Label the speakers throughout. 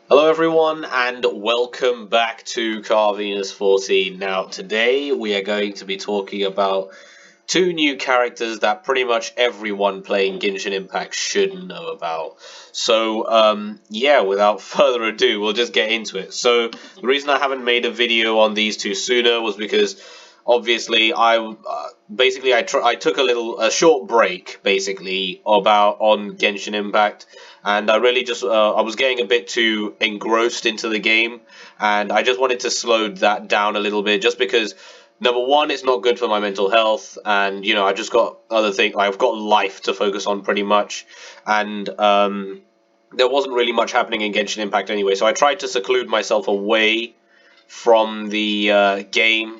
Speaker 1: Hello everyone and welcome back to Carvenus 14. Now today we are going to be talking about two new characters that pretty much everyone playing Genshin Impact should know about. So yeah, without further ado, we'll just get into it. So the reason I haven't made a video on these two sooner was because obviously I took a short break basically about on Genshin Impact, and I really just I was getting a bit too engrossed into the game, and I just wanted to slow that down a little bit just because number one, it's not good for my mental health, and I just got other things. I've got life to focus on pretty much, and there wasn't really much happening in Genshin Impact anyway. So I tried to seclude myself away from the game,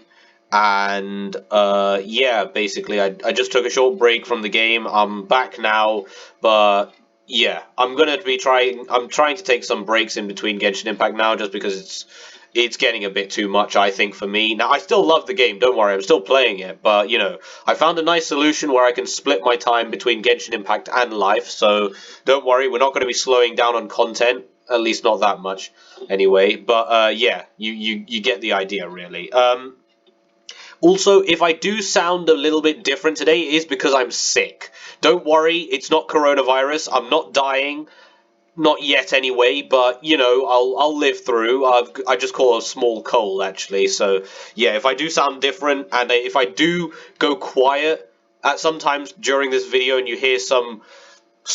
Speaker 1: and yeah, basically I just took a short break from the game. I'm back now, but yeah, I'm trying to take some breaks in between Genshin Impact now, just because it's getting a bit too much, I think, for me. Now, I still love the game, don't worry, I'm still playing it, but, I found a nice solution where I can split my time between Genshin Impact and life, so don't worry, we're not going to be slowing down on content, at least not that much, anyway, but, yeah, you get the idea, really. Also, if I do sound a little bit different today, it is because I'm sick. Don't worry, it's not coronavirus, I'm not dying, not yet anyway, but I'll live through. I just caught a small cold actually, so yeah. If I do sound different and if I do go quiet at sometimes during this video and you hear some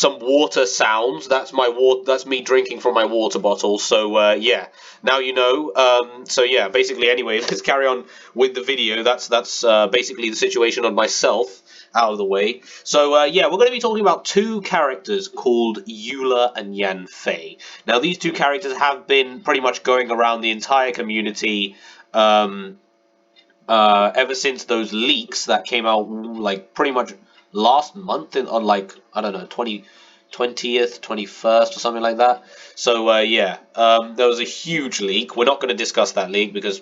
Speaker 1: water sounds, that's my water. That's me drinking from my water bottle. So yeah, now you know. So yeah, basically anyway, let's carry on with the video. That's basically the situation on myself out of the way. So yeah, we're going to be talking about two characters called Eula and Yanfei. Now these two characters have been pretty much going around the entire community ever since those leaks that came out like pretty much last month on like I don't know 20th, 21st or something like that. So yeah, there was a huge leak. We're not going to discuss that leak because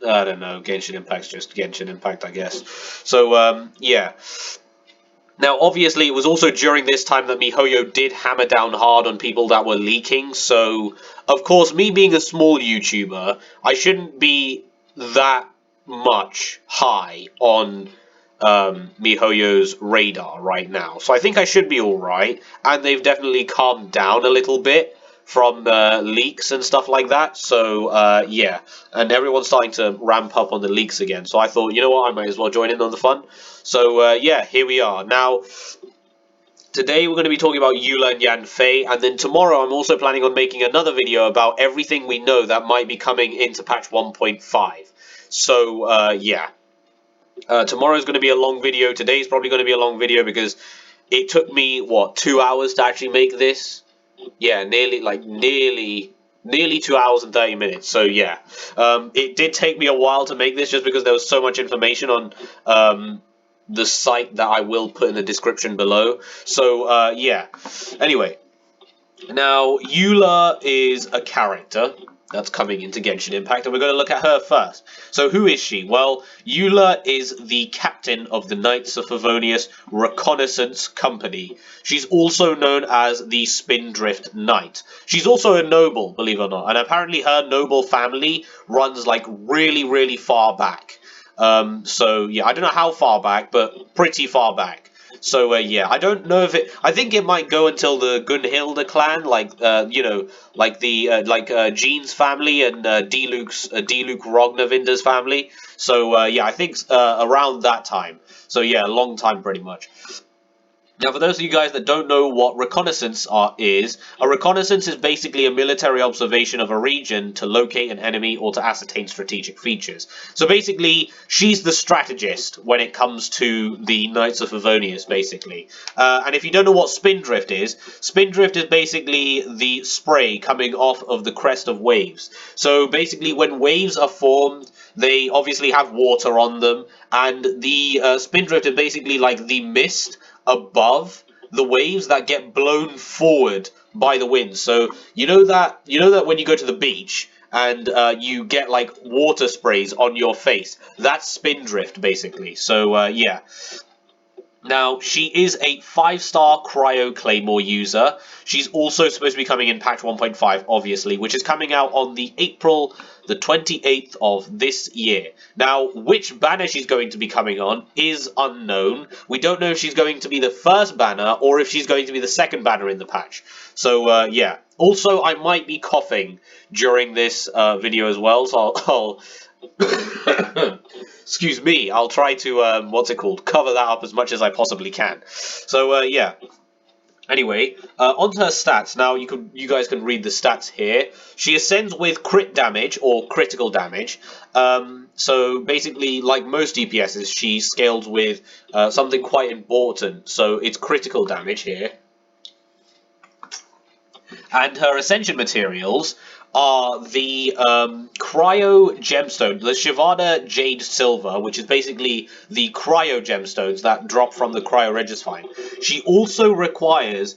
Speaker 1: I don't know, Genshin Impact's just Genshin Impact, I guess. So yeah. Now, obviously, it was also during this time that Mihoyo did hammer down hard on people that were leaking, so, of course, me being a small YouTuber, I shouldn't be that much high on Mihoyo's radar right now. So I think I should be alright, and they've definitely calmed down a little bit from leaks and stuff like that, so yeah, and everyone's starting to ramp up on the leaks again, so I thought, you know what, I might as well join in on the fun. So yeah, here we are. Now, today we're going to be talking about Eula and Yanfei, and then tomorrow I'm also planning on making another video about everything we know that might be coming into patch 1.5. So yeah, tomorrow's going to be a long video. Today's probably going to be a long video because it took me, what, 2 hours to actually make this? Yeah, nearly 2 hours and 30 minutes. So yeah, it did take me a while to make this just because there was so much information on the site that I will put in the description below. So yeah. Anyway, now Eula is a character that's coming into Genshin Impact, and we're going to look at her first. So who is she? Well, Eula is the captain of the Knights of Favonius Reconnaissance Company. She's also known as the Spindrift Knight. She's also a noble, believe it or not, and apparently her noble family runs like really, really far back. So yeah, I don't know how far back, but pretty far back. So yeah, I don't know if it. I think it might go until the Gunhilda clan, like like the Jean's family and Diluc Rognavinder's family. So yeah, I think around that time. So yeah, a long time pretty much. Now, for those of you guys that don't know what reconnaissance is, a reconnaissance is basically a military observation of a region to locate an enemy or to ascertain strategic features. So basically, she's the strategist when it comes to the Knights of Favonius, basically. And if you don't know what Spindrift is basically the spray coming off of the crest of waves. So basically, when waves are formed, they obviously have water on them, and the Spindrift is basically like the mist above the waves that get blown forward by the wind. So you know that when you go to the beach and you get like water sprays on your face, that's spindrift basically. So yeah. Now, she is a 5-star Cryo Claymore user. She's also supposed to be coming in patch 1.5, obviously, which is coming out on the April the 28th of this year. Now, which banner she's going to be coming on is unknown. We don't know if she's going to be the first banner or if she's going to be the second banner in the patch. So, yeah. Also, I might be coughing during this video as well, so I'll excuse me, I'll try to, cover that up as much as I possibly can. So, yeah. Anyway, onto her stats. Now, you guys can read the stats here. She ascends with crit damage, or critical damage. So, basically, like most DPSs, she scales with something quite important. So, it's critical damage here. And her Ascension materials are the Cryo Gemstone, the Shivada Jade Silver, which is basically the Cryo Gemstones that drop from the Cryo Regisfine. She also requires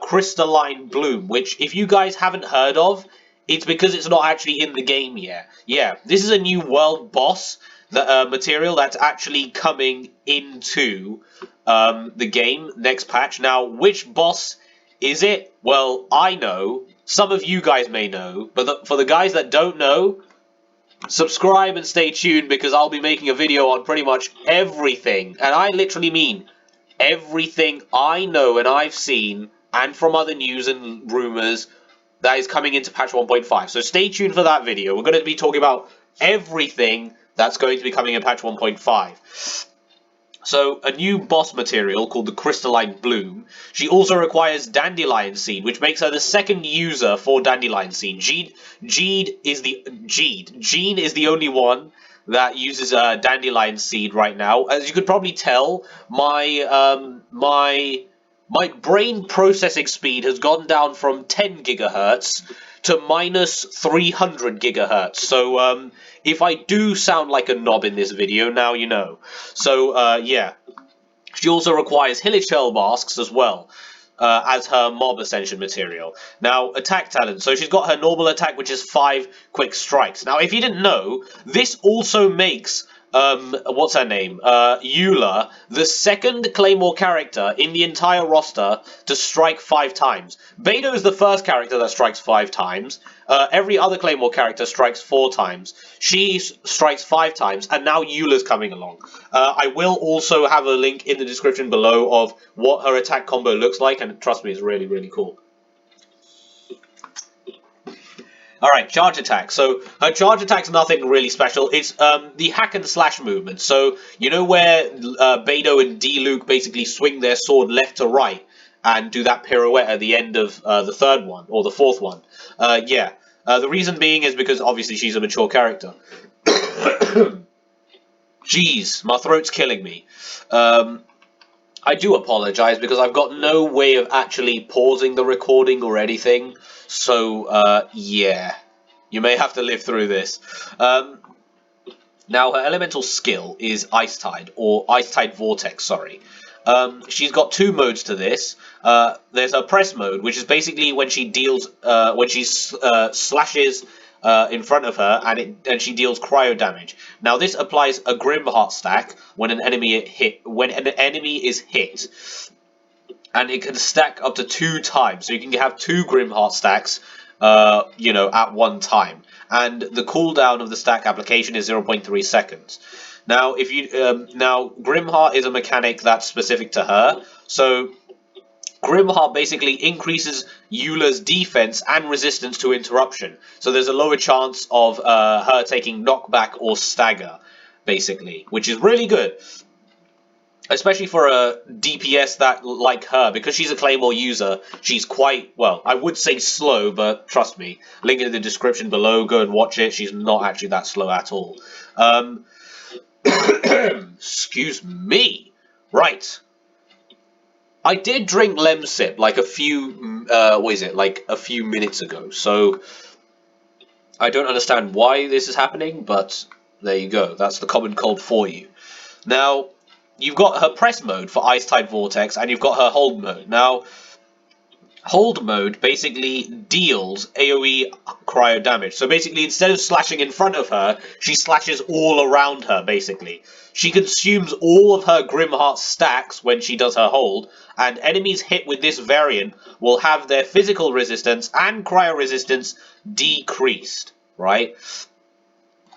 Speaker 1: Crystalline Bloom, which, if you guys haven't heard of, it's because it's not actually in the game yet. Yeah, this is a new world boss material that's actually coming into the game next patch. Now, which boss is it? Well, I know. Some of you guys may know. But for the guys that don't know, subscribe and stay tuned because I'll be making a video on pretty much everything. And I literally mean everything I know and I've seen, and from other news and rumors, that is coming into patch 1.5. So stay tuned for that video. We're going to be talking about everything that's going to be coming in patch 1.5. So, a new boss material called the Crystalline Bloom. She also requires Dandelion Seed, which makes her the second user for Dandelion Seed. Jean is the only one that uses Dandelion Seed right now. As you could probably tell, my brain processing speed has gone down from 10 gigahertz to minus 300 gigahertz. So, if I do sound like a knob in this video, now you know. So, yeah. She also requires Hilichurl masks as well, as her mob ascension material. Now, attack talent. So she's got her normal attack, which is 5 quick strikes. Now, if you didn't know, this also makes what's her name? Eula, the second Claymore character in the entire roster to strike 5 times. Beidou is the first character that strikes 5 times. Every other Claymore character strikes 4 times. She strikes 5 times, and now Eula's coming along. I will also have a link in the description below of what her attack combo looks like, and trust me, it's really, really cool. Alright, charge attack. So, her charge attack's nothing really special. It's the hack and slash movement. So, you know where Beidou and D-Luke basically swing their sword left to right and do that pirouette at the end of the third one, or the fourth one? Yeah. The reason being is because, obviously, she's a mature character. Jeez, my throat's killing me. I do apologize because I've got no way of actually pausing the recording or anything. So, yeah. You may have to live through this. Now, her elemental skill is Ice Tide, or Ice Tide Vortex, sorry. She's got 2 modes to this. There's her press mode, which is basically when she deals, slashes in front of her, and she deals cryo damage. Now, this applies a Grimhart stack when an enemy is hit, and it can stack up to 2 times. So you can have 2 Grimhart stacks, at one time. And the cooldown of the stack application is 0.3 seconds. Now, Grimhart is a mechanic that's specific to her. So, Grimhart basically increases Eula's defense and resistance to interruption. So there's a lower chance of her taking knockback or stagger, basically, which is really good. Especially for a DPS that, like her, because she's a Claymore user, she's quite, well, I would say slow, but trust me, link in the description below, go and watch it, she's not actually that slow at all. Excuse me. Right. I did drink Lemsip like a few, a few minutes ago, so I don't understand why this is happening, but there you go, that's the common cold for you. Now, you've got her press mode for Ice Tide Vortex, and you've got her hold mode. Now, hold mode basically deals AoE cryo damage. So basically, instead of slashing in front of her, she slashes all around her, basically. She consumes all of her Grimhart stacks when she does her hold, and enemies hit with this variant will have their physical resistance and cryo resistance decreased, right?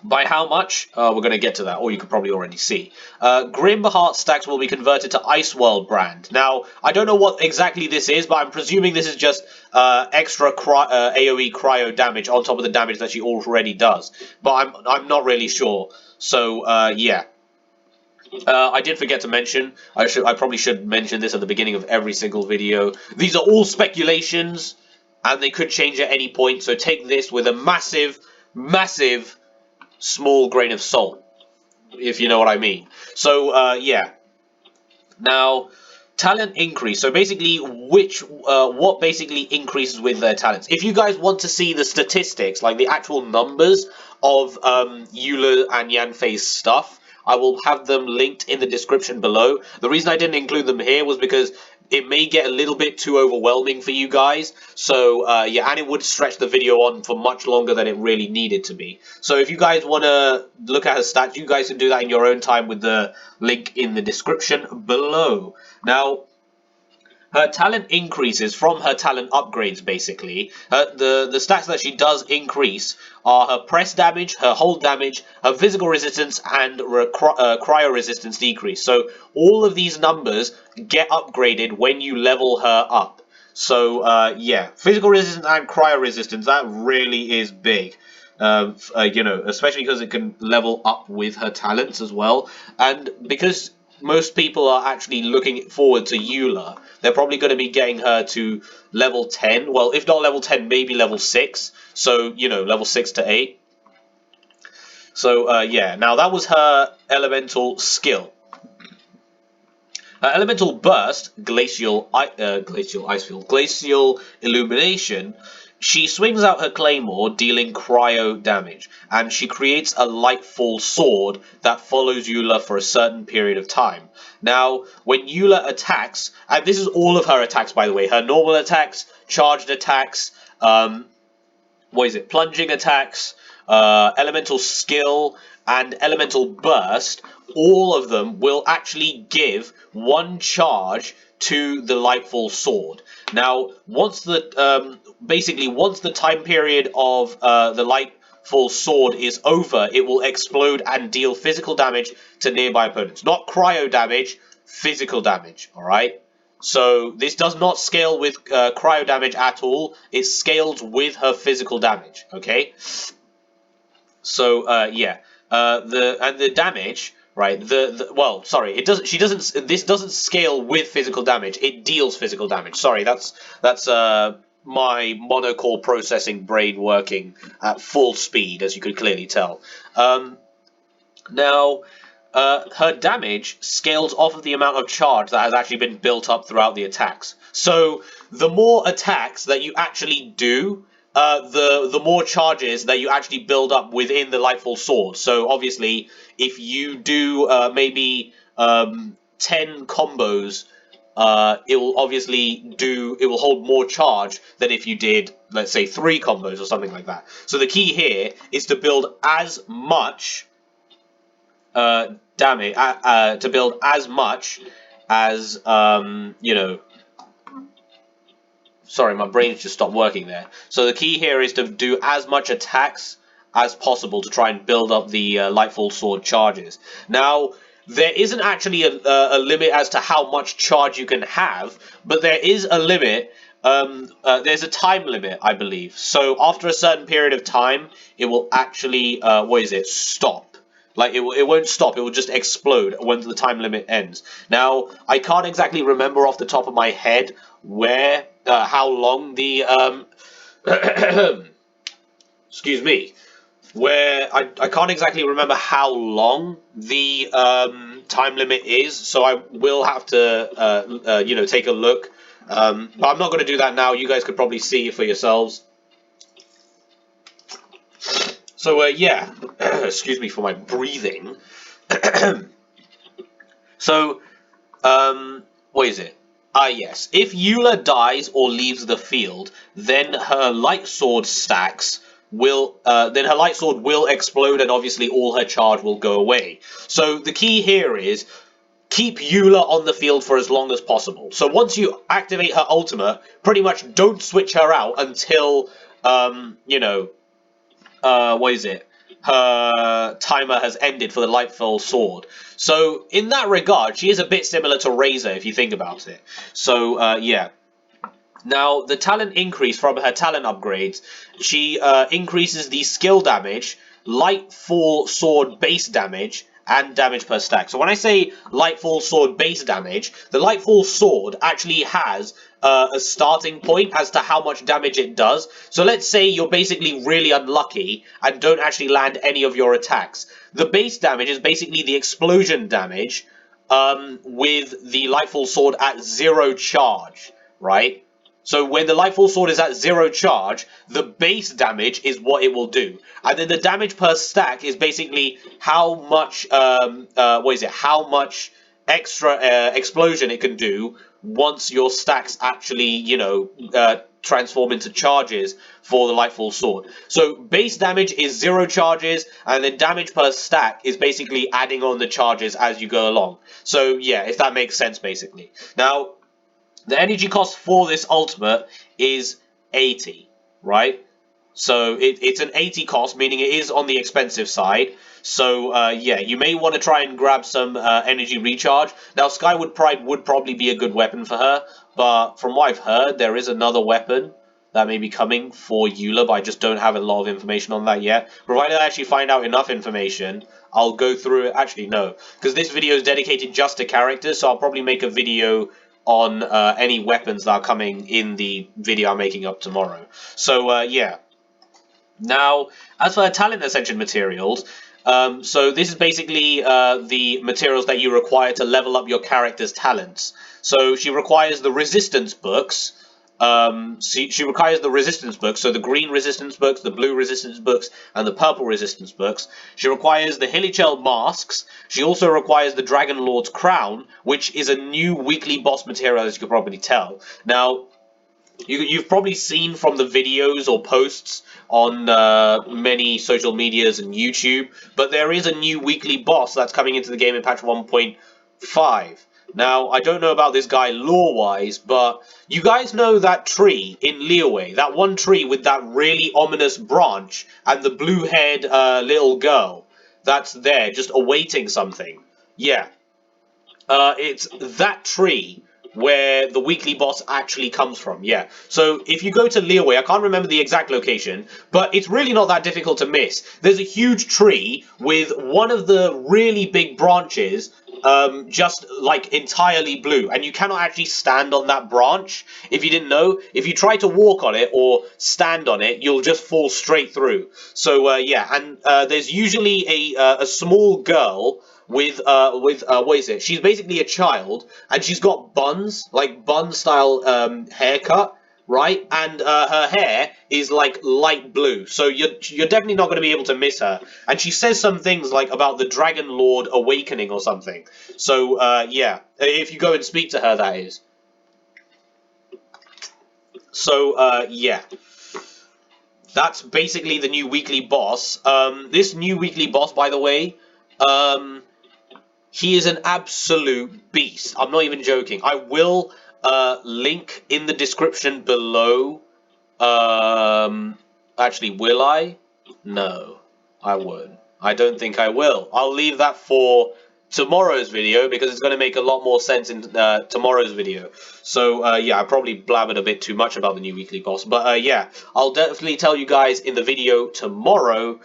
Speaker 1: By how much? We're going to get to that, or you could probably already see. Grimhart stacks will be converted to Ice World brand. Now, I don't know what exactly this is, but I'm presuming this is just extra AoE cryo damage on top of the damage that she already does. But I'm not really sure. So, yeah. I did forget to mention, I probably should mention this at the beginning of every single video. These are all speculations, and they could change at any point, so take this with a massive, massive small grain of salt, if you know what I mean. So, yeah. Now, talent increase. So basically, what basically increases with their talents? If you guys want to see the statistics, like the actual numbers of Eula and Yanfei's stuff, I will have them linked in the description below. The reason I didn't include them here was because it may get a little bit too overwhelming for you guys. So, yeah, and it would stretch the video on for much longer than it really needed to be. So if you guys want to look at her stats, you guys can do that in your own time with the link in the description below. Now, her talent increases from her talent upgrades, basically. The stats that she does increase are her press damage, her hold damage, her physical resistance, and cryo resistance decrease. So all of these numbers get upgraded when you level her up. So, yeah, physical resistance and cryo resistance, that really is big. You know, especially because it can level up with her talents as well. And because most people are actually looking forward to Eula, they're probably going to be getting her to level 10. Well, if not level 10, maybe level 6. So, you know, level 6 to 8. So, yeah. Now, that was her elemental skill. Elemental Burst, Glacial Icefield, Glacial Illumination. She swings out her claymore, dealing cryo damage, and she creates a lightfall sword that follows Eula for a certain period of time. Now, when Eula attacks, and this is all of her attacks, by the way, her normal attacks, charged attacks, plunging attacks, elemental skill, and elemental burst, all of them will actually give one charge to the Lightfall sword. Now, once the time period of the Lightfall sword is over, it will explode and deal physical damage to nearby opponents. Not cryo damage, physical damage, alright? So this does not scale with cryo damage at all. It scales with her physical damage. Okay. So yeah, the damage, right? Well, sorry, it doesn't. She doesn't. This doesn't scale with physical damage. It deals physical damage. Sorry, that's my monocore processing brain working at full speed, as you could clearly tell. Now. Her damage scales off of the amount of charge that has actually been built up throughout the attacks. So the more attacks that you actually do, the more charges that you actually build up within the Lightfall Sword. So obviously, if you do maybe 10 combos, it will hold more charge than if you did, let's say, 3 combos or something like that. So the key here is to build as much damage to build as much as you know. Sorry, my brain's just stopped working there. So the key here is to do as much attacks as possible to try and build up the Lightfall Sword charges. Now, there isn't actually a limit as to how much charge you can have, but there is a limit. There's a time limit, I believe. So after a certain period of time, it will actually stop. Like, it won't stop, it will just explode when the time limit ends. Now, I can't exactly remember off the top of my head how long the, excuse me, I can't exactly remember how long the, time limit is, so I will have to, take a look. But I'm not going to do that now, you guys could probably see it for yourselves. So, yeah, excuse me for my breathing. So, what is it? Ah, yes. If Eula dies or leaves the field, then her light sword stacks will then her light sword will explode, and obviously all her charge will go away. So the key here is keep Eula on the field for as long as possible. So once you activate her ultimate, pretty much don't switch her out until you know, what is it? Her timer has ended for the Lightfall Sword. So in that regard, she is a bit similar to Razor if you think about it. So yeah. Now the talent increase from her talent upgrades, she increases the skill damage, Lightfall Sword base damage, and damage per stack. So when I say Lightfall Sword base damage, the Lightfall Sword actually has a starting point as to how much damage it does. So let's say you're basically really unlucky and don't actually land any of your attacks. The base damage is basically the explosion damage with the Lightfall Sword at 0 charge, right? So when the Lightfall Sword is at 0 charge, the base damage is what it will do. And then the damage per stack is basically how much, how much extra explosion it can do once your stacks actually, transform into charges for the Lightfall Sword. So base damage is 0 charges, and then damage per stack is basically adding on the charges as you go along. So yeah, if that makes sense, basically. Now, the energy cost for this ultimate is 80, right? So it's an 80 cost, meaning it is on the expensive side. So yeah, you may want to try and grab some energy recharge. Now, Skyward Pride would probably be a good weapon for her, but from what I've heard, there is another weapon that may be coming for Eula, but I just don't have a lot of information on that yet. Provided I actually find out enough information, I'll go through it. Actually, no, because this video is dedicated just to characters, so I'll probably make a video on any weapons that are coming in the video I'm making up tomorrow. So yeah. Now, as for her talent ascension materials, so this is basically the materials that you require to level up your character's talents. So she requires the resistance books. She requires the resistance books, so the green resistance books, the blue resistance books, and the purple resistance books. She requires the Hilichel masks. She also requires the Dragon Lord's crown, which is a new weekly boss material, as you can probably tell. Now, you've probably seen from the videos or posts on many social medias and YouTube, but there is a new weekly boss that's coming into the game in patch 1.5. Now, I don't know about this guy lore-wise, but you guys know that tree in Liyue, that one tree with that really ominous branch and the blue-haired little girl that's there just awaiting something? Yeah, it's that tree where the weekly boss actually comes from, yeah. So if you go to Liyue, I can't remember the exact location, but it's really not that difficult to miss. There's a huge tree with one of the really big branches just like entirely blue, and you cannot actually stand on that branch. If you didn't know, if you try to walk on it or stand on it, you'll just fall straight through. So yeah, and there's usually a small girl with what is it? She's basically a child, and she's got buns, like bun style haircut, right? And her hair is like light blue, so you're definitely not going to be able to miss her. And she says some things like about the Dragon Lord awakening or something. So yeah, if you go and speak to her, that is. So yeah. That's basically the new weekly boss. This new weekly boss, by the way, he is an absolute beast. I'm not even joking. I will link in the description below. Actually, will I? No, I won't. I don't think I will. I'll leave that for tomorrow's video because it's going to make a lot more sense in tomorrow's video. So yeah, I probably blabbered a bit too much about the new weekly boss. But yeah, I'll definitely tell you guys in the video tomorrow.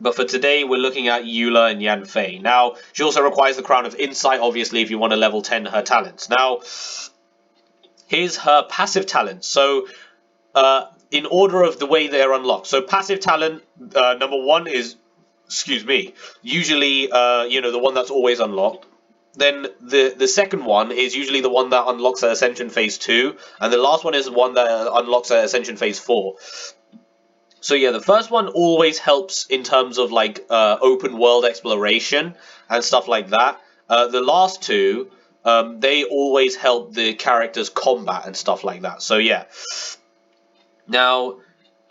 Speaker 1: But for today, we're looking at Eula and Yanfei. Now, she also requires the Crown of Insight, obviously, if you want to level 10 her talents. Now, here's her passive talents. So, in order of the way they're unlocked. So, passive talent, number 1 is, excuse me, usually, the one that's always unlocked. Then the second one is usually the one that unlocks at Ascension Phase 2. And the last one is the one that unlocks at Ascension Phase 4. So yeah, the first one always helps in terms of like open world exploration and stuff like that. The last two They always help the character's combat and stuff like that. So yeah. Now,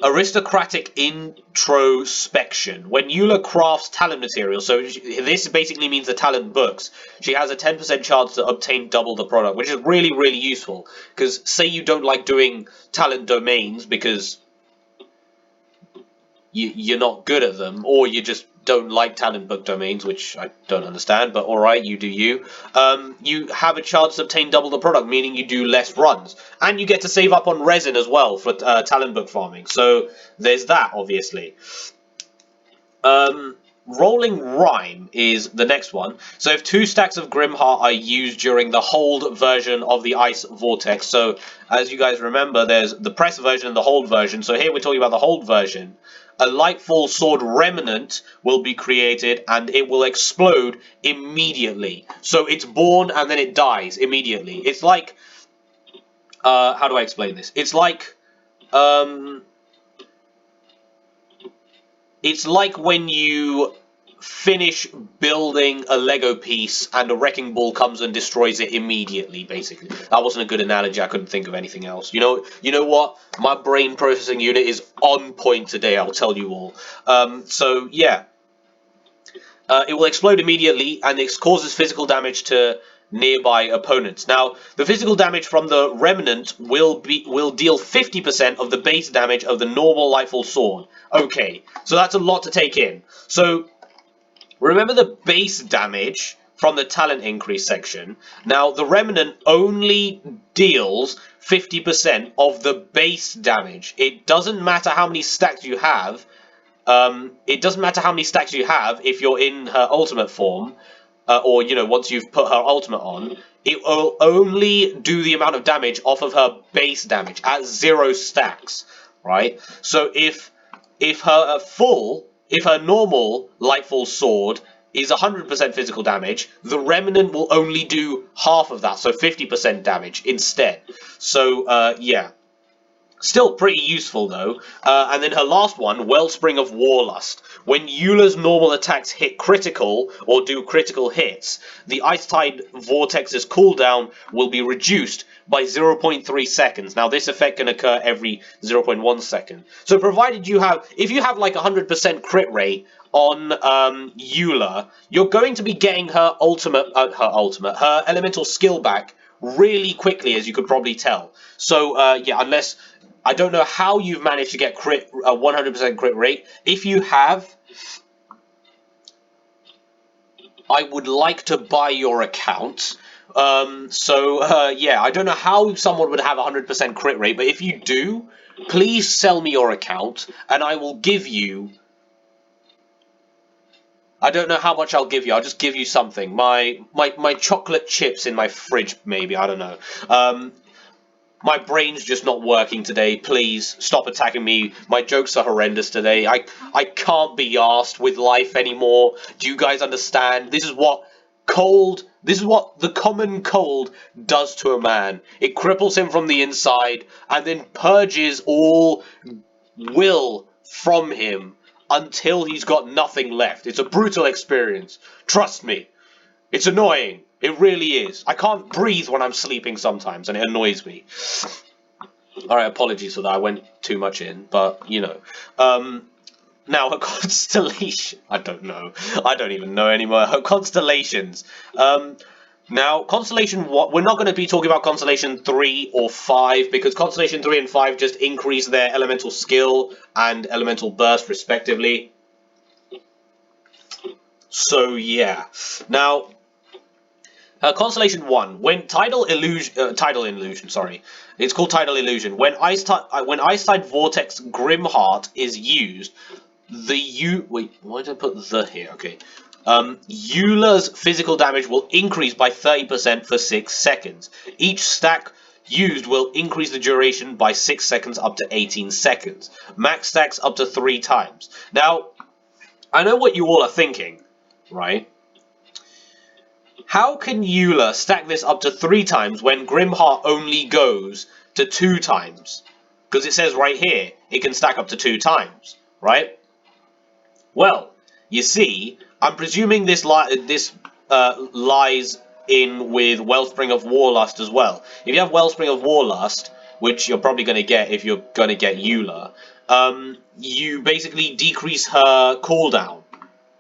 Speaker 1: aristocratic introspection. When Eula crafts talent material, so this basically means the talent books, she has a 10% chance to obtain double the product, which is really, really useful. Because say you don't like doing talent domains because you're not good at them, or you just don't like talent book domains, which I don't understand, but alright, you do you. You have a chance to obtain double the product, meaning you do less runs. And you get to save up on resin as well for talent book farming. So there's that, obviously. Rolling Rhyme is the next one. So if 2 stacks of Grimhart are used during the hold version of the Ice Vortex, so as you guys remember, there's the press version and the hold version. So here we're talking about the hold version. A Lightfall Sword Remnant will be created and it will explode immediately. So it's born and then it dies immediately. It's like, how do I explain this? It's like when you finish building a Lego piece and a wrecking ball comes and destroys it immediately, basically. That wasn't a good analogy, I couldn't think of anything else. You know what? My brain processing unit is on point today, I'll tell you all. So, yeah. It will explode immediately and it causes physical damage to nearby opponents. Now, the physical damage from the Remnant will deal 50% of the base damage of the normal Lightfall Sword. Okay, so that's a lot to take in. So, remember the base damage from the talent increase section. Now, the Remnant only deals 50% of the base damage. It doesn't matter how many stacks you have. It doesn't matter how many stacks you have if you're in her ultimate form, or, once you've put her ultimate on. It will only do the amount of damage off of her base damage at 0 stacks, right? So if her normal Lightfall Sword is 100% physical damage, the Remnant will only do half of that, so 50% damage instead. So, yeah. Still pretty useful, though. And then her last one, Wellspring of War Lust. When Eula's normal attacks hit critical, or do critical hits, the Ice Tide Vortex's cooldown will be reduced by 0.3 seconds. Now, this effect can occur every 0.1 second. So, provided if you have like 100% crit rate on Eula, you're going to be getting her elemental skill back really quickly, as you could probably tell. So, yeah, unless... I don't know how you've managed to get a 100% crit rate. If you have, I would like to buy your account. Yeah, I don't know how someone would have a 100% crit rate, but if you do, please sell me your account, and I will give you... I don't know how much I'll give you. I'll just give you something. My chocolate chips in my fridge, maybe. I don't know. My brain's just not working today. Please stop attacking me. My jokes are horrendous today. I can't be arsed with life anymore. Do you guys understand? This is what the common cold does to a man. It cripples him from the inside and then purges all will from him until he's got nothing left. It's a brutal experience. Trust me. It's annoying. It really is. I can't breathe when I'm sleeping sometimes, and it annoys me. Alright, apologies for that. I went too much in, but, now, her constellation... I don't know. I don't even know anymore. Her constellations. Now, Constellation... We're not going to be talking about Constellation 3 or 5, because Constellation 3 and 5 just increase their elemental skill and elemental burst, respectively. So, yeah. Now... Constellation 1. When Tidal Illusion, sorry. It's called Tidal Illusion. When Ice Tide Vortex Grimhart is used, wait, why did I put the here? Okay. Eula's physical damage will increase by 30% for 6 seconds. Each stack used will increase the duration by 6 seconds up to 18 seconds. Max stacks up to 3 times. Now, I know what you all are thinking, right? How can Eula stack this up to 3 times when Grimhart only goes to 2 times? Because it says right here, it can stack up to 2 times, right? Well, you see, I'm presuming this lies in with Wellspring of War Lust as well. If you have Wellspring of War Lust, which you're probably going to get if you're going to get Eula, you basically decrease her cooldown,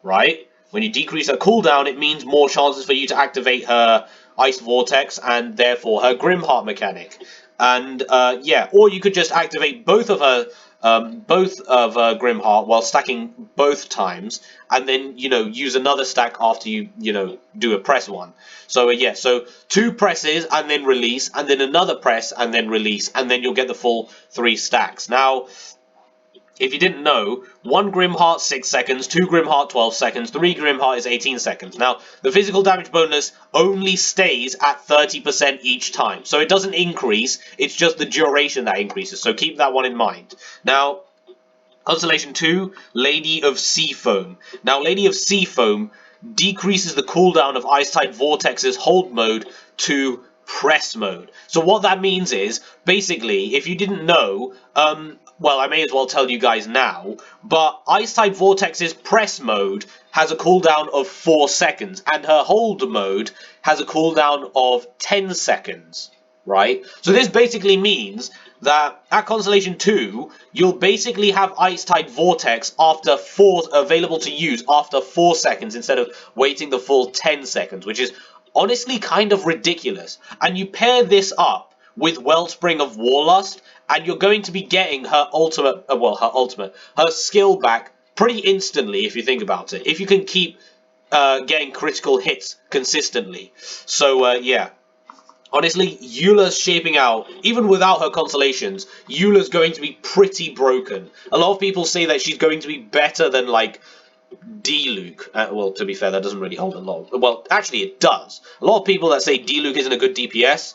Speaker 1: right? When you decrease her cooldown, it means more chances for you to activate her Ice Vortex and therefore her Grimhart mechanic. And yeah, or you could just activate both of her Grimhart while stacking both times, and then use another stack after you do a press one. So yeah, so 2 presses and then release, and then another press and then release, and then you'll get the full 3 stacks. Now, if you didn't know, 1 Grimhart 6 seconds, 2 Grimhart 12 seconds, 3 Grimhart is 18 seconds. Now, the physical damage bonus only stays at 30% each time. So it doesn't increase, it's just the duration that increases. So keep that one in mind. Now, Constellation 2, Lady of Seafoam. Now, Lady of Seafoam decreases the cooldown of Ice-type Vortex's hold mode to press mode. So what that means is, basically, if you didn't know, well, I may as well tell you guys now, but Ice-type Vortex's press mode has a cooldown of 4 seconds, and her hold mode has a cooldown of 10 seconds, right? So this basically means that at Constellation 2, you'll basically have Ice-type Vortex available to use after 4 seconds instead of waiting the full 10 seconds, which is honestly kind of ridiculous. And you pair this up with Wellspring of War Lust, and you're going to be getting her her skill back pretty instantly if you think about it. If you can keep getting critical hits consistently. So yeah. Honestly, Eula's shaping out, even without her constellations, Eula's going to be pretty broken. A lot of people say that she's going to be better than, like, D-Luke. Well, to be fair, that doesn't really hold a lot. Well, actually, it does. A lot of people that say D-Luke isn't a good DPS,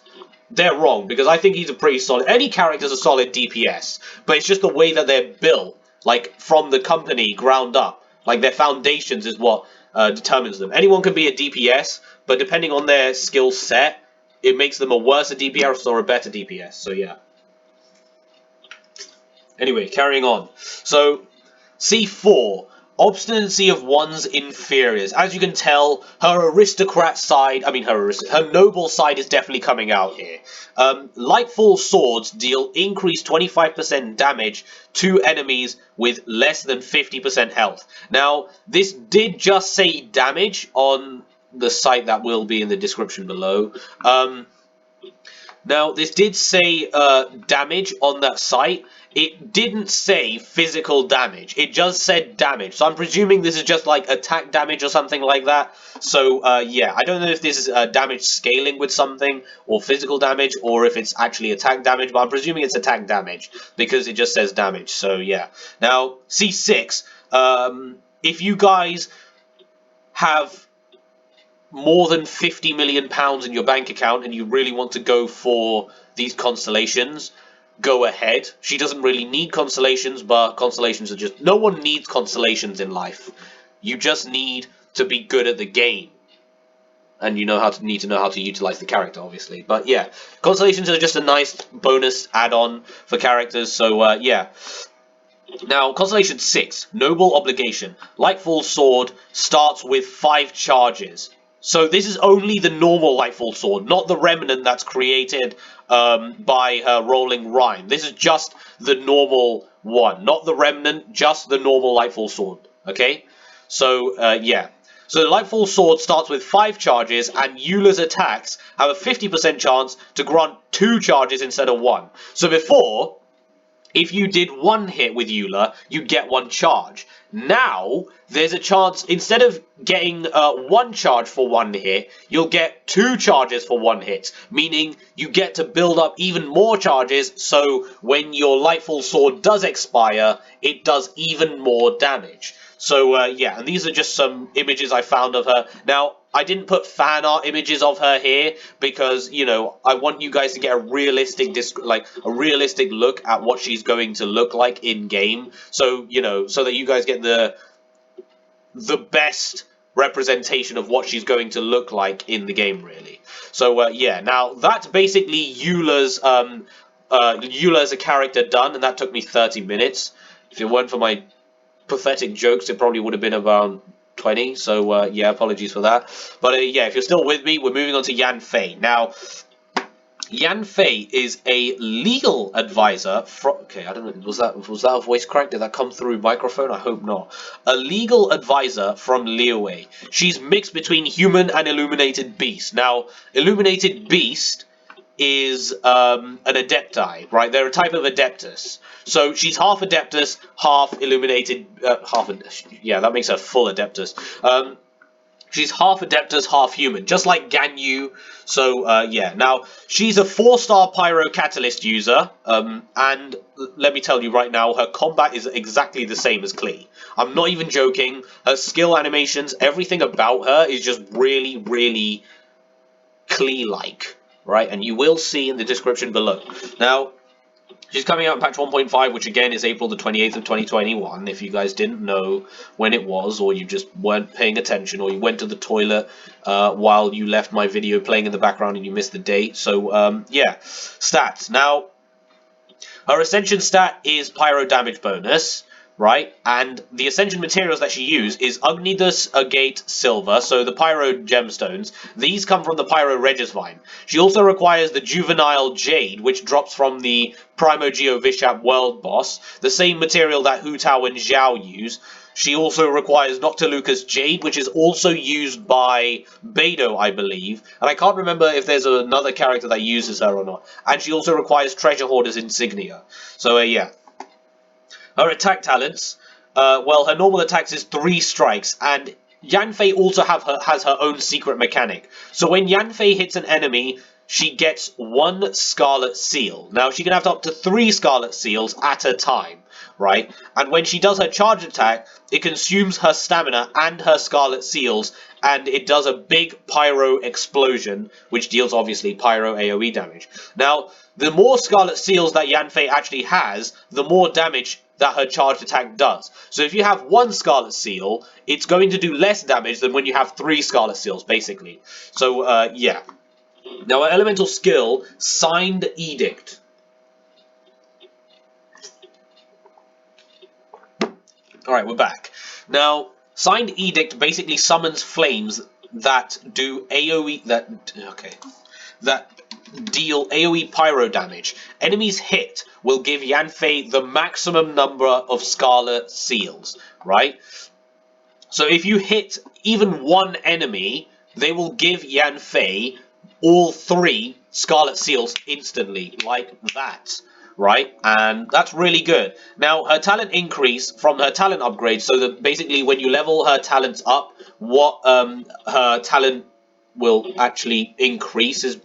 Speaker 1: they're wrong, because I think he's a pretty solid... Any character's a solid DPS, but it's just the way that they're built, like, from the company, ground up. Like, their foundations is what determines them. Anyone can be a DPS, but depending on their skill set, it makes them a worse DPS or a better DPS, so yeah. Anyway, carrying on. So, C4, obstinacy of one's inferiors. As you can tell, her aristocrat side, her noble side is definitely coming out here. Lightfall swords deal increased 25% damage to enemies with less than 50% health. Now, this did just say damage on the site that will be in the description below. Now, this did say damage on that site. It didn't say physical damage. It just said damage. So I'm presuming this is just like attack damage or something like that. So, yeah, I don't know if this is damage scaling with something, or physical damage, or if it's actually attack damage, but I'm presuming it's attack damage, because it just says damage. So, yeah. Now, C6, if you guys have more than £50 million in your bank account and you really want to go for these constellations, go ahead. She doesn't really need constellations, but constellations are just... No one needs constellations in life. You just need to be good at the game. And you need to know how to utilize the character, obviously. But yeah, constellations are just a nice bonus add-on for characters, so yeah. Now, Constellation 6, Noble Obligation. Lightfall Sword starts with 5 charges. So this is only the normal Lightfall Sword, not the Remnant that's created by her Rolling Rhyme. This is just the normal one, not the Remnant, just the normal Lightfall Sword, okay? So, yeah. So the Lightfall Sword starts with 5 charges, and Eula's attacks have a 50% chance to grant 2 charges instead of 1. So before, if you did 1 hit with Eula, you'd get 1 charge. Now, there's a chance, instead of getting 1 charge for 1 hit, you'll get 2 charges for 1 hit, meaning you get to build up even more charges, so when your Lightfall Sword does expire, it does even more damage. So, yeah, and these are just some images I found of her. Now, I didn't put fan art images of her here because, I want you guys to get a realistic look at what she's going to look like in game. So, so that you guys get the best representation of what she's going to look like in the game, really. So, yeah, now that's basically Eula's as a character done, and that took me 30 minutes. If it weren't for my pathetic jokes, it probably would have been around 20, so yeah, apologies for that. But yeah, if you're still with me, we're moving on to Yanfei. Now, Yanfei is a legal advisor from... Okay, I don't know, was that a voice crack? Did that come through microphone? I hope not. A legal advisor from Liyue. She's mixed between human and illuminated beast. Now, illuminated beast is an adepti, right? They're a type of adeptus. So she's half adeptus, half illuminated, yeah, that makes her full adeptus. She's half adeptus, half human, just like Ganyu. So, yeah. Now, she's a 4-star pyro catalyst user, and let me tell you right now, her combat is exactly the same as Klee. I'm not even joking. Her skill animations, everything about her is just really, really Klee-like, right? And you will see in the description below. Now, she's coming out in patch 1.5, which again is April the 28th of 2021, if you guys didn't know when it was, or you just weren't paying attention, or you went to the toilet while you left my video playing in the background and you missed the date. So, yeah. Stats. Now, her Ascension stat is Pyro damage bonus, right? And the Ascension materials that she uses is Ugnidus, Agate, Silver, so the Pyro gemstones. These come from the Pyro Regisvine. She also requires the Juvenile Jade, which drops from the Primogeo Vishap World Boss, the same material that Hu Tao and Zhao use. She also requires Noctiluca's Jade, which is also used by Beidou, I believe. And I can't remember if there's another character that uses her or not. And she also requires Treasure Hoarder's Insignia. So, yeah. Her attack talents, well, her normal attacks is 3 strikes, and Yanfei also has her own secret mechanic. So when Yanfei hits an enemy, she gets 1 Scarlet Seal. Now, she can have up to 3 Scarlet Seals at a time, right? And when she does her charge attack, it consumes her stamina and her Scarlet Seals, and it does a big Pyro explosion, which deals, obviously, Pyro AoE damage. Now, the more Scarlet Seals that Yanfei actually has, the more damage that her charged attack does. So if you have 1 Scarlet Seal, it's going to do less damage than when you have 3 Scarlet Seals, basically. So, yeah. Now, her elemental skill, Signed Edict. Alright, we're back. Now, Signed Edict basically summons flames that do AoE... that deal AoE pyro damage. Enemies hit will give Yanfei the maximum number of Scarlet Seals, right? So if you hit even 1 enemy, they will give Yanfei all 3 Scarlet Seals instantly, like that, right? And that's really good. Now, her talent increase from her talent upgrade, so that basically when you level her talents up, what her talent will actually increase is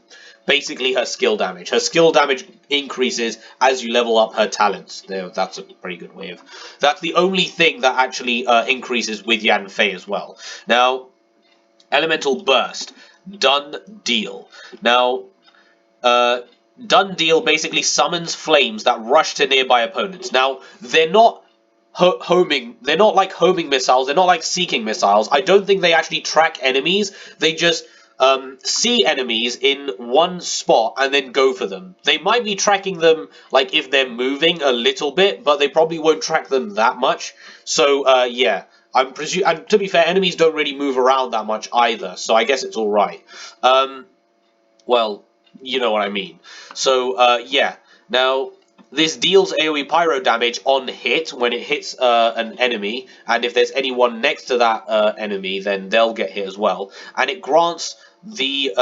Speaker 1: basically her skill damage. Her skill damage increases as you level up her talents. There, that's a pretty good way of... That's the only thing that actually increases with Yanfei as well. Now, Elemental Burst. Done Deal. Now, Done Deal basically summons flames that rush to nearby opponents. Now, they're not homing. They're not like homing missiles. They're not like seeking missiles. I don't think they actually track enemies. They just see enemies in one spot and then go for them. They might be tracking them like if they're moving a little bit, but they probably won't track them that much. So yeah, and to be fair, enemies don't really move around that much either. So I guess it's all right. Well, you know what I mean. So yeah, now this deals AoE pyro damage on hit when it hits an enemy, and if there's anyone next to that enemy, then they'll get hit as well. And it grants the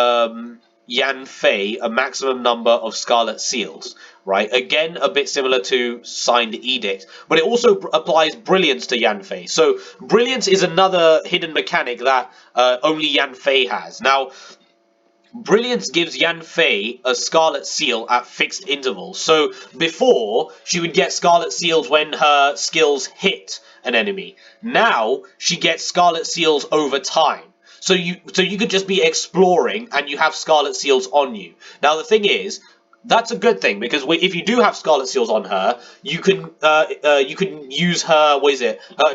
Speaker 1: Yanfei a maximum number of Scarlet Seals, right? Again, a bit similar to Signed Edict, but it also applies Brilliance to Yanfei. So Brilliance is another hidden mechanic that only Yanfei has. Now, Brilliance gives Yanfei a Scarlet Seal at fixed intervals. So before, she would get Scarlet Seals when her skills hit an enemy. Now, she gets Scarlet Seals over time. So you could just be exploring and you have Scarlet Seals on you. Now the thing is, that's a good thing, because if you do have Scarlet Seals on her, you can use her,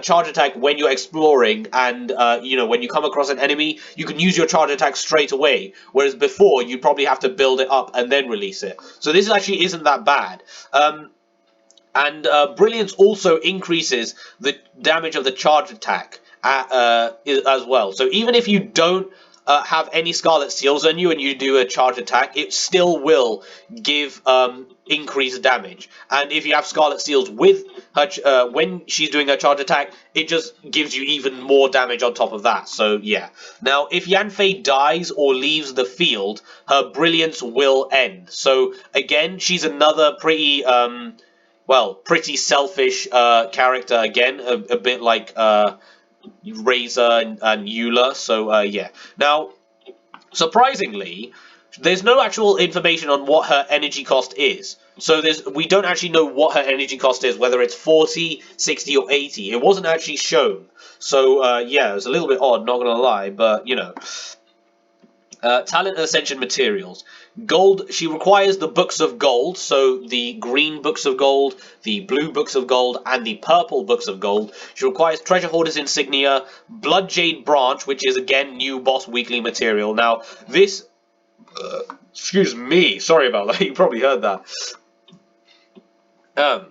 Speaker 1: charge attack when you're exploring, and you know, when you come across an enemy, you can use your charge attack straight away, whereas before you'd probably have to build it up and then release it. So this actually isn't that bad. And Brilliance also increases the damage of the charge attack as well. So even if you don't have any Scarlet Seals on you and you do a charge attack, it still will give increased damage. And if you have Scarlet Seals with her, when she's doing her charge attack, it just gives you even more damage on top of that. So yeah. Now, if Yanfei dies or leaves the field, her brilliance will end. So again, she's another pretty pretty selfish character again, a bit like Razor and Eula. So yeah. Now, surprisingly, there's no actual information on what her energy cost is. So we don't actually know what her energy cost is, whether it's 40, 60, or 80. It wasn't actually shown. So yeah, it's a little bit odd, not gonna lie, but you know. Talent and Ascension materials. Gold, she requires the Books of Gold, so the green Books of Gold, the blue Books of Gold, and the purple Books of Gold. She requires Treasure Hoarder's Insignia, Blood Jade Branch, which is again new boss weekly material. Now, this... excuse me, sorry about that, you probably heard that.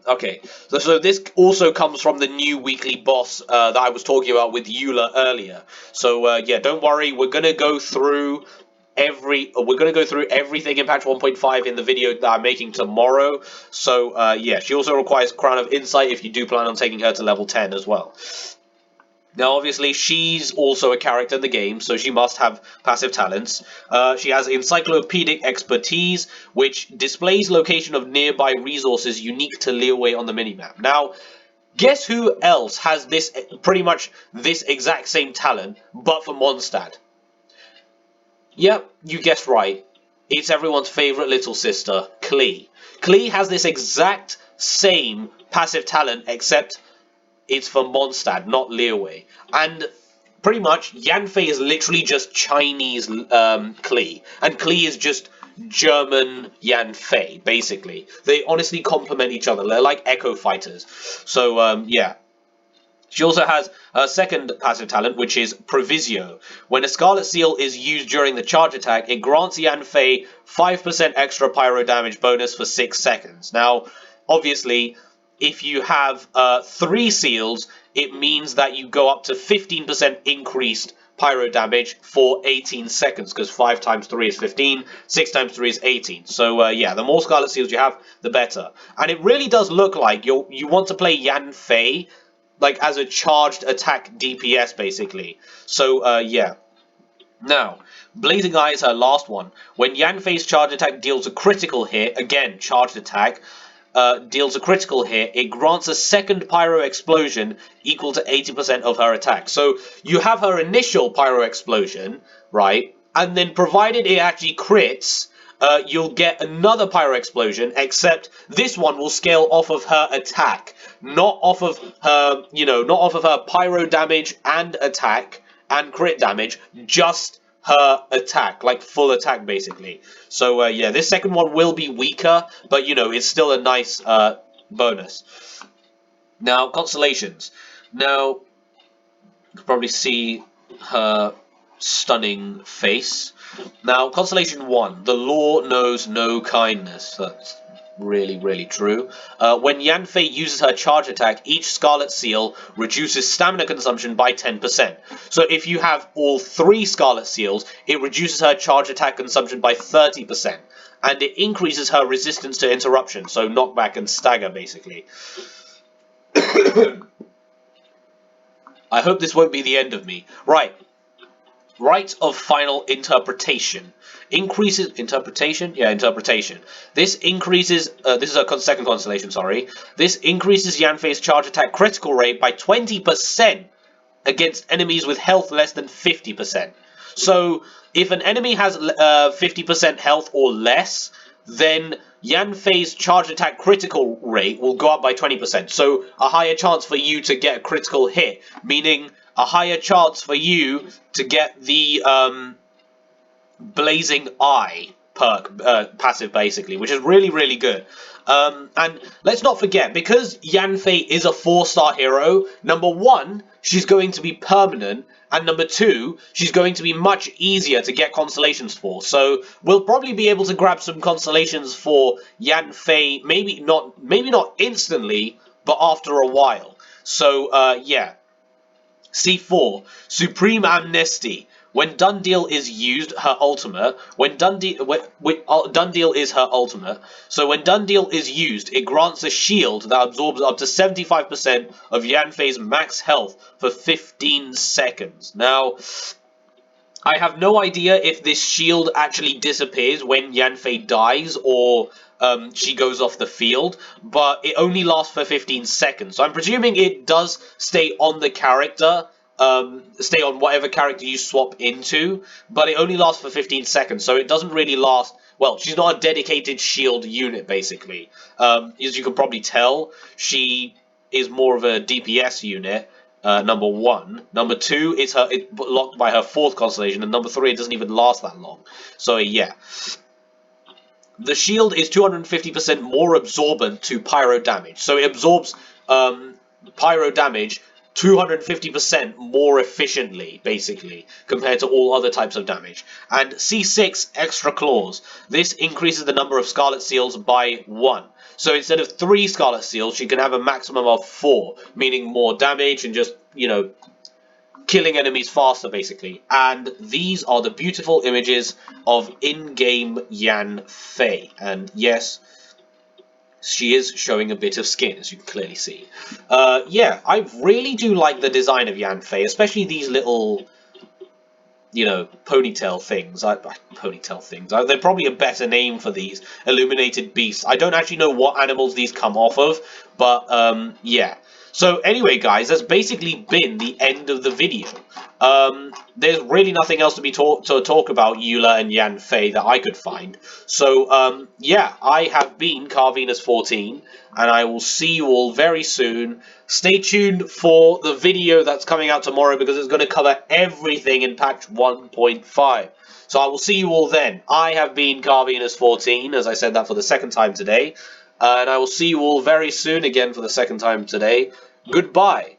Speaker 1: Okay, so this also comes from the new weekly boss that I was talking about with Eula earlier. So yeah, don't worry, we're gonna go through everything in patch 1.5 in the video that I'm making tomorrow. So yeah, she also requires Crown of Insight if you do plan on taking her to level 10 as well. Now, obviously, she's also a character in the game, so she must have passive talents. She has Encyclopedic Expertise, which displays location of nearby resources unique to Liyue on the minimap. Now, guess who else has pretty much this exact same talent, but for Mondstadt? Yep, you guessed right. It's everyone's favourite little sister, Klee. Klee has this exact same passive talent, except it's for Mondstadt, not Liyue. And pretty much, Yanfei is literally just Chinese Klee. And Klee is just German Yanfei, basically. They honestly complement each other. They're like Echo Fighters. So, yeah. She also has her second passive talent, which is Provisio. When a Scarlet Seal is used during the charge attack, it grants Yanfei 5% extra pyro damage bonus for 6 seconds. Now, obviously, if you have 3 seals, it means that you go up to 15% increased pyro damage for 18 seconds, because 5 times 3 is 15, 6 times 3 is 18. So yeah, the more Scarlet Seals you have, the better. And it really does look like you want to play Yanfei like as a charged attack DPS, basically. So yeah. Now, Blazing Eye is her last one. When Yanfei's charge attack deals a critical hit, again, charged attack, deals a critical hit, it grants a second pyro explosion equal to 80% of her attack. So you have her initial pyro explosion, right? And then provided it actually crits, you'll get another pyro explosion, except this one will scale off of her attack, not off of her, not off of her pyro damage and attack and crit damage, just her attack, like full attack basically. So yeah, this second one will be weaker, but it's still a nice bonus. Now, constellations. Now, you can probably see her stunning face. Now, Constellation 1, the law knows no kindness. That's really, really true. When Yanfei uses her charge attack, each Scarlet Seal reduces stamina consumption by 10%. So if you have all 3 Scarlet Seals, it reduces her charge attack consumption by 30%. And it increases her resistance to interruption, so knockback and stagger, basically. I hope this won't be the end of me. Right. Right of Final Interpretation. Interpretation. This increases, this is a second constellation, sorry. This increases Yanfei's charge attack critical rate by 20% against enemies with health less than 50%. So, if an enemy has 50% health or less, then Yanfei's charge attack critical rate will go up by 20%. So, a higher chance for you to get a critical hit, meaning a higher chance for you to get the Blazing Eye perk, passive basically, which is really, really good. And let's not forget, because Yanfei is a 4-star hero, number 1, she's going to be permanent, and number 2, she's going to be much easier to get constellations for. So we'll probably be able to grab some constellations for Yanfei, maybe not instantly, but after a while. So yeah. C4, Supreme Amnesty. When done deal is used, her ultimate. When done deal is her ultimate. So when done deal is used, it grants a shield that absorbs up to 75% of Yanfei's max health for 15 seconds. Now, I have no idea if this shield actually disappears when Yanfei dies or she goes off the field, but it only lasts for 15 seconds. So I'm presuming it does stay on the character, stay on whatever character you swap into, but it only lasts for 15 seconds, so it doesn't really last. Well, she's not a dedicated shield unit, basically. As you can probably tell, she is more of a DPS unit. Number 1. Number 2 is it's locked by her 4th constellation, and number 3, it doesn't even last that long. So yeah. The shield is 250% more absorbent to pyro damage. So it absorbs pyro damage 250% more efficiently, basically, compared to all other types of damage. And C6 Extra Claws. This increases the number of Scarlet Seals by 1. So instead of 3 Scarlet Seals, she can have a maximum of 4, meaning more damage and just, killing enemies faster, basically. And these are the beautiful images of in-game Yanfei. And yes, she is showing a bit of skin, as you can clearly see. Yeah, I really do like the design of Yanfei, especially these little, ponytail things. Ponytail things. They're probably a better name for these illuminated beasts. I don't actually know what animals these come off of, but, yeah. So anyway, guys, that's basically been the end of the video. There's really nothing else to talk about Eula and Yanfei that I could find. So, yeah, I have been Carvenus14, and I will see you all very soon. Stay tuned for the video that's coming out tomorrow, because it's going to cover everything in patch 1.5. So I will see you all then. I have been Carvenus14, as I said that for the second time today. And I will see you all very soon again for the second time today. Goodbye.